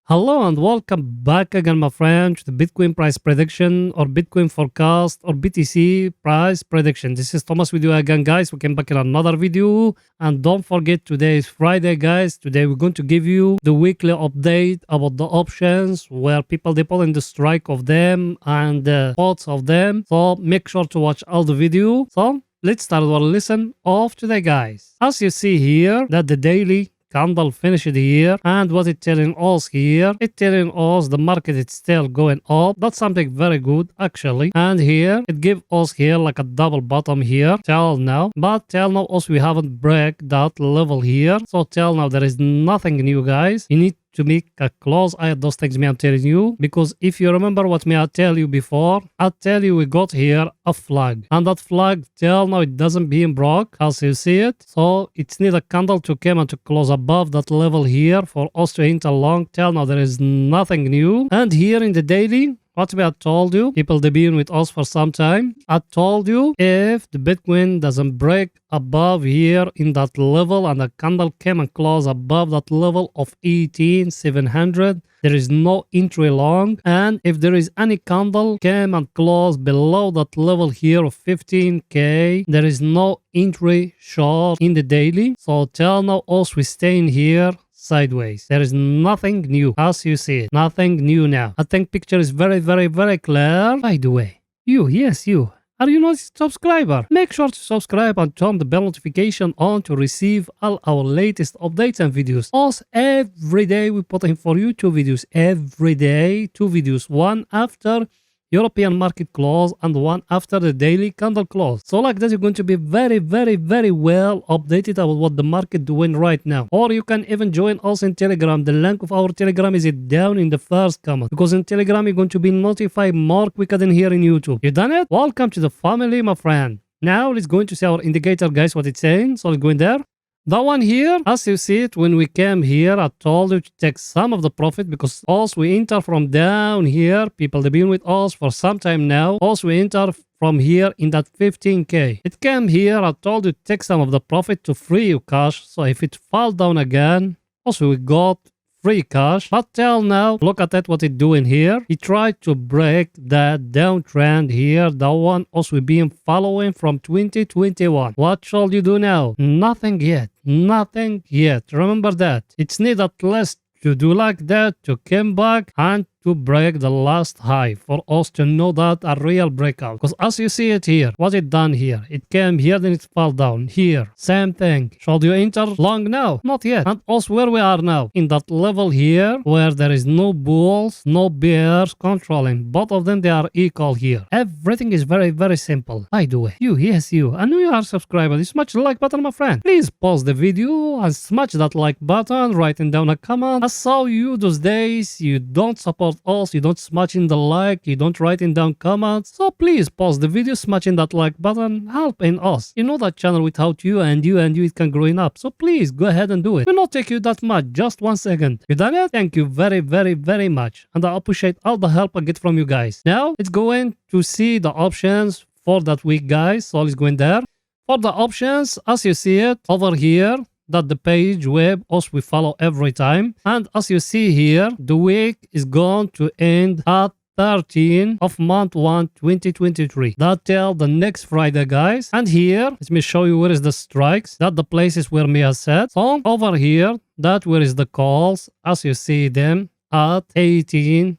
Hello and welcome back again, my friend, to the Bitcoin price prediction or Bitcoin forecast or BTC price prediction. This is Thomas with you again, guys. We came back in another video. And don't forget, today is Friday, guys. Today we're going to give you the weekly update about the options where people they put in the strike of them and the thoughts of them. So make sure to watch all the video. So let's start our lesson of today, guys. As you see here, that the daily candle finished here, and what it telling us here, it telling us the market is still going up. That's something very good actually. And here it give us here like a double bottom here till now, but till now also we haven't break that level here. So till now there is nothing new, guys. You need to make a close eye at those things me I'm telling you, because if you remember what me I tell you before, I tell you we got here a flag, and that flag till now it doesn't being broke as you see it. So it's need a candle to come and to close above that level here for us to enter long. Till now there is nothing new. And here in the daily, what I told you, people they've been with us for some time. I told you if the Bitcoin doesn't break above here in that level and the candle came and close above that level of 18,700, there is no entry long. And if there is any candle came and close below that level here of 15k, there is no entry short in the daily. So till now also we staying here sideways. There is nothing new as you see it. Nothing new now. I think picture is very clear. By the way, yes you, are you not a subscriber? Make sure to subscribe and turn the bell notification on to receive all our latest updates and videos. Also, every day we put in for you 2 videos. Every day 2 videos. One after European market close and one after the daily candle close. So like that you're going to be very well updated about what the market doing right now. Or you can even join us in Telegram. The link of our Telegram is down in the first comment, because in Telegram you're going to be notified more quicker than here in YouTube. You done it? Welcome to the family, my friend. Now let's go into see our indicator, guys, what it's saying. So let's go in there. That one here, as you see it, when we came here, I told you to take some of the profit, because also we enter from down here. People, they've been with us for some time now. Also we enter from here in that 15k. It came here, I told you to take some of the profit to free you cash. So if it fall down again, also we got free cash. But till now, look at that what it doing here. He tried to break that downtrend here. That one also being following from 2021. What shall you do now? Nothing yet. Nothing yet. Remember that. It's need at least to do like that to come back and to break the last high for us to know that a real breakout. Because as you see it here, what it done here, it came here, then it fell down here. Same thing. Shall you enter long now? Not yet. And also where we are now, in that level here where there is no bulls, no bears controlling. Both of them, they are equal here. Everything is very simple. By the way, yes you, I know you are subscribed. Smash the like button, my friend. Please pause the video and smash that like button, writing down a comment. I saw you those days, you don't support us, you don't smashing the like, you don't writing down comments. So please pause the video, smashing that like button, helping us. You know that channel without you and you it can growing up. So please go ahead and do it. It will not take you that much, just 1 second. You done it? Thank you very much. And I appreciate all the help I get from you guys. Now let's go in to see the options for that week, guys. So let's go in there. For the options, as you see it over here, that the page web us we follow every time. And as you see here, the week is going to end at 13 of month 1 2023. That till the next Friday, guys. And here let me show you where is the strikes, that the places where me has set. So over here, that where is the calls, as you see them at 18k.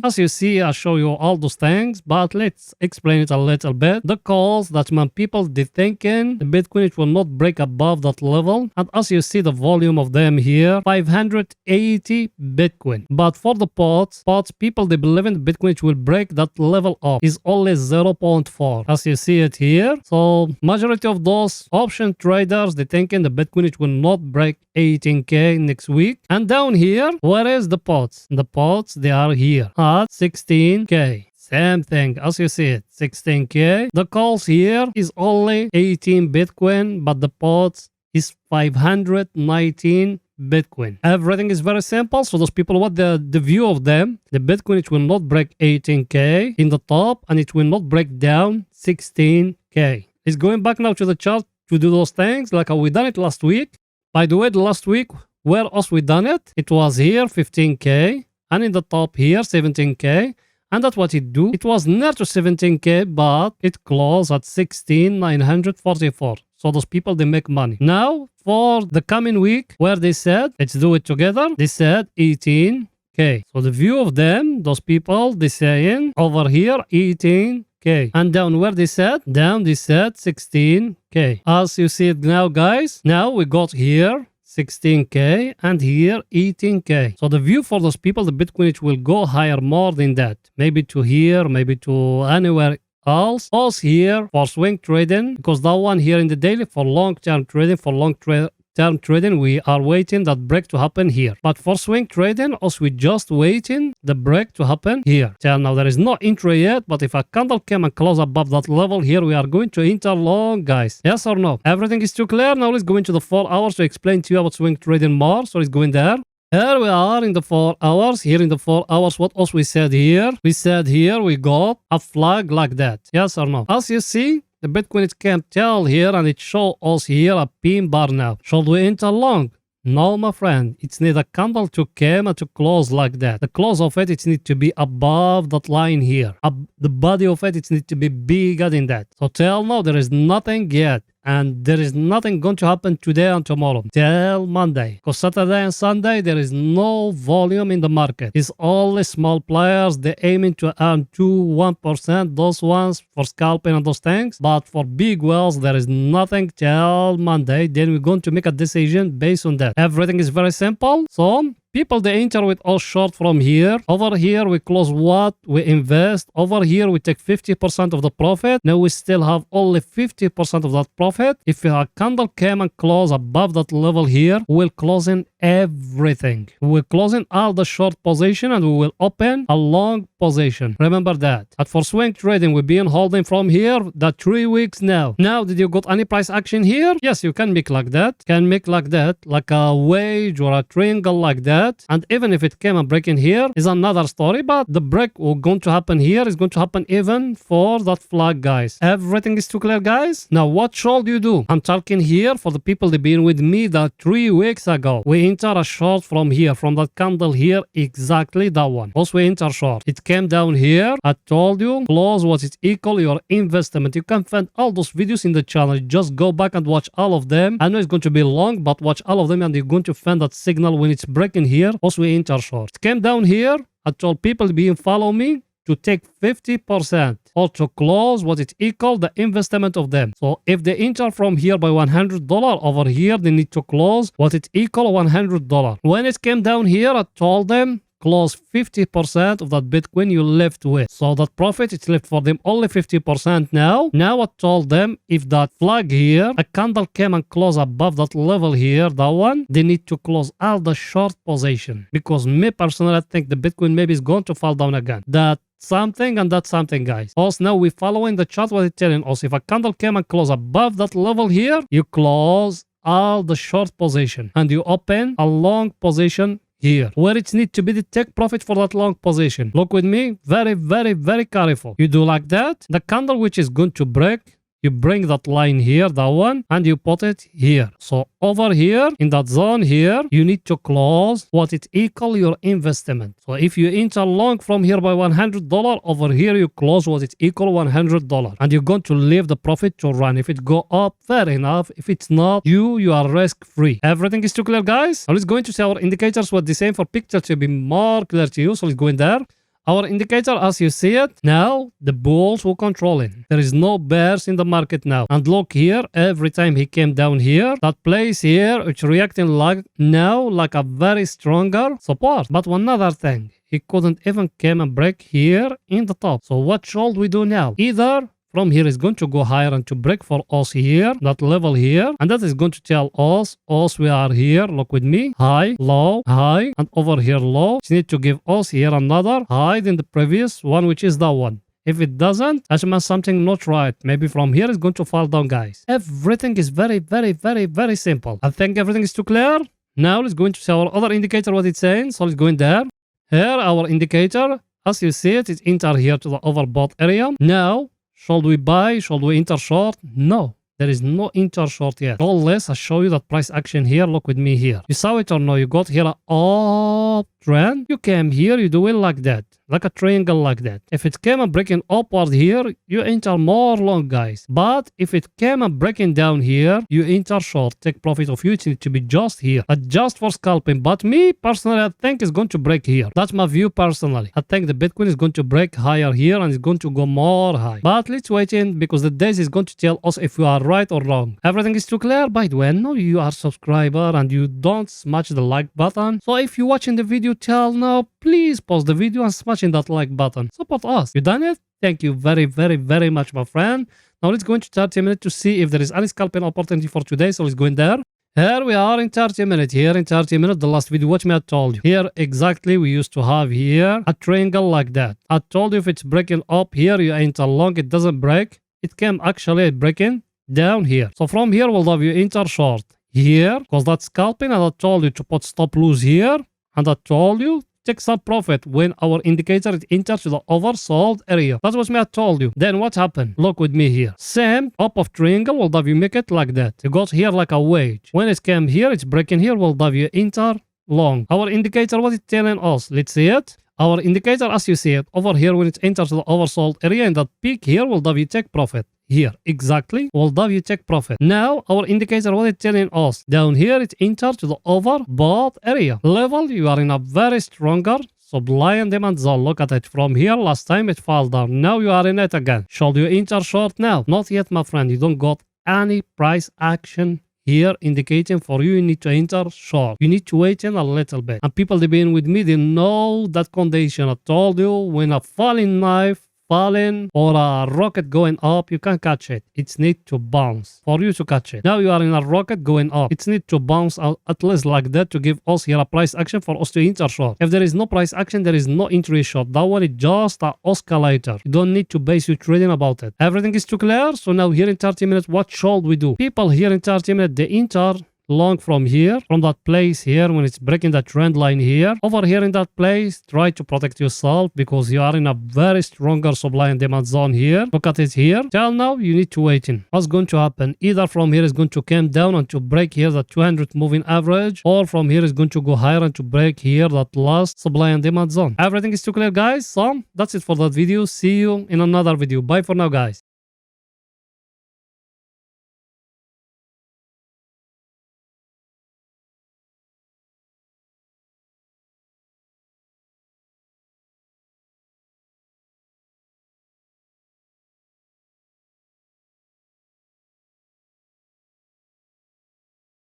As you see, I show you all those things, but let's explain it a little bit. The calls that when people they thinking the Bitcoin it will not break above that level, and as you see the volume of them here, 580 Bitcoin. But for the pots people they believe in the Bitcoin it will break that level up is only 0.4, as you see it here. So majority of those option traders they thinking the Bitcoin it will not break 18k next week. And down here, where is the pots? The pots they are here at 16k. Same thing as you see it, 16k. The calls here is only 18 Bitcoin, but the pots is 519 Bitcoin. Everything is very simple. So those people what the view of them, the Bitcoin it will not break 18k in the top, and it will not break down 16k. It's going back now to the chart to do those things like how we done it last week. By the way, the last week Where else we done it? It was here 15k, and in the top here 17k. And that's what it do. It was near to 17k, but it closed at 16,944. So those people, they make money. Now, for the coming week, where they said, let's do it together, they said 18k. So the view of them, those people, they saying over here 18k. And down where they said, down they said 16k. As you see it now, guys, now we got here 16k and here 18k. So the view for those people, the Bitcoin, it will go higher more than that. Maybe to here, maybe to anywhere else. Also here for swing trading, because that one here in the daily for long-term trading, for long-term trading, we are waiting that break to happen here. But for swing trading, also we just waiting the break to happen here. Till now there is no entry yet, but if a candle came and close above that level here, we are going to enter long, guys. Yes or no? Everything is too clear. Now let's go into the 4 hours to explain to you about swing trading more. So let's go in there. Here we are in the 4 hours. Here in the 4 hours, what else we said here? We said here we got a flag like that. Yes or no? As you see, the Bitcoin, it came tell here and it show us here a pin bar now. Should we enter long? No, my friend. It's need a candle to come and to close like that. The close of it, it need to be above that line here. The body of it, it need to be bigger than that. So till now, there is nothing yet. And there is nothing going to happen today and tomorrow till Monday. Because Saturday and Sunday, there is no volume in the market. It's only small players. They're aiming to earn 2-1%. Those ones for scalping and those things. But for big whales, there is nothing till Monday. Then we're going to make a decision based on that. Everything is very simple. So people, they enter with all short from here. Over here, we close what we invest. Over here, we take 50% of the profit. Now we still have only 50% of that profit. If a candle came and close above that level here, we'll close in everything. We will close in all the short position and we will open a long position. Remember that. And for swing trading, we've been holding from here the 3 weeks now. Now, did you got any price action here? Yes, you can make like that. Can make like that, like a wedge or a triangle like that. And even if it came and break in here is another story, but the break going to happen here is going to happen even for that flag, guys. Everything is too clear, guys. Now, what should you do? I'm talking here for the people that been with me that 3 weeks ago. We enter a short from here, from that candle here, exactly that one. Also, we enter short. It came down here. I told you, close what is equal your investment. You can find all those videos in the channel. Just go back and watch all of them. I know it's going to be long, but watch all of them and you're going to find that signal when it's breaking here. Also, we enter short. It came down here. I told people being follow me to take 50% or to close what is equal the investment of them. So if they enter from here by $100 over here, they need to close what is equal $100. When it came down here, I told them close 50% of that Bitcoin you left with. So that profit, it's left for them only 50% now. Now I told them if that flag here, a candle came and close above that level here, that one, they need to close all the short position. Because me personally, I think the Bitcoin maybe is going to fall down again. That something and that's something, guys. Also now we following the chart what it's telling us. If a candle came and close above that level here, you close all the short position and you open a long position here where it needs to be the take profit for that long position. Look with me, very, very, very careful. You do like that, the candle which is going to break, you bring that line here, that one, and you put it here. So over here, in that zone here, you need to close what it equal your investment. So if you enter long from here by $100, over here you close what it equal $100. And you're going to leave the profit to run. If it go up, fair enough. If it's not, you are risk free. Everything is too clear, guys? Now let's go into see our indicators what the same for picture to be more clear to you. So let's go in there. Our indicator, as you see it, now the bulls will control it. There is no bears in the market now. And look here, every time he came down here, that place here, it's reacting like now like a very stronger support. But one other thing, he couldn't even come and break here in the top. So what should we do now? Either from here is going to go higher and to break for us here, that level here. And that is going to tell us we are here. Look with me. High, low, high, and over here low. We need to give us here another high than the previous one, which is that one. If it doesn't, that means something not right. Maybe from here it's going to fall down, guys. Everything is very, very, very, very simple. I think everything is too clear. Now let's go into see our other indicator, what it's saying. So let's go in there. Here, our indicator, as you see it, enter here to the overbought area. Now, should we buy? Should we enter short? No. There is no enter short yet. Unless I show you that price action here. Look with me here. You saw it or no? You got here a up trend. You came here, you do it like that. Like a triangle like that. If it came and breaking upward here, you enter more long, guys. But if it came and breaking down here, you enter short. Take profit of you. It needs to be just here. Not just for scalping. But me, personally, I think it's going to break here. That's my view personally. I think the Bitcoin is going to break higher here and it's going to go more high. But let's wait in because the days is going to tell us if we are right or wrong. Everything is too clear. By the way, I know you are a subscriber and you don't smash the like button. So if you're watching the video till now, please pause the video and smash in that like button. Support us. You done it? Thank you very, very, very much, my friend. Now let's go into 30 minutes to see if there is any scalping opportunity for today. So let's go in there. Here we are in 30 minutes. Here in 30 minutes, the last video, watch me, I told you. Here exactly, we used to have here a triangle like that. I told you if it's breaking up here, you enter long, it doesn't break. It came actually breaking down here. So from here, we'll have you enter short here because that's scalping. And I told you to put stop loss here. And I told you take some profit when our indicator it enters to the oversold area. That's what I told you. Then what happened? Look with me here. Same up of triangle will have you make it like that. It goes here like a wedge. When it came here, it's breaking here. Will have you enter long. Our indicator, what it telling us? Let's see it. Our indicator, as you see it, over here when it enters to the oversold area in that peak here, will have you take profit. Here, exactly, will have you take profit. Now, our indicator, what it's telling us? Down here, it enters to the overbought area. Level, you are in a very stronger supply and demand zone. Look at it from here. Last time it fell down. Now you are in it again. Should you enter short now? Not yet, my friend. You don't got any price action here indicating for you need to enter short. You need to wait in a little bit. And people they've been with me, they know that condition. I told you when a falling knife falling or a rocket going up, you can catch it. It needs to bounce for you to catch it. Now you are in a rocket going up. It needs to bounce out at least like that to give us here a price action for us to enter short. If there is no price action, there is no entry short. That one is just an oscillator. You don't need to base your trading about it. Everything is too clear. So now here in 30 minutes, what should we do? People here in 30 minutes, they enter long from here, from that place here when it's breaking that trend line here. Over here in that place, try to protect yourself because you are in a very stronger supply and demand zone here. Look at it here. Till now, you need to wait in. What's going to happen? Either from here is going to come down and to break here the 200 moving average, or from here is going to go higher and to break here that last supply and demand zone. Everything is too clear, guys. So that's it for that video. See you in another video. Bye for now, guys.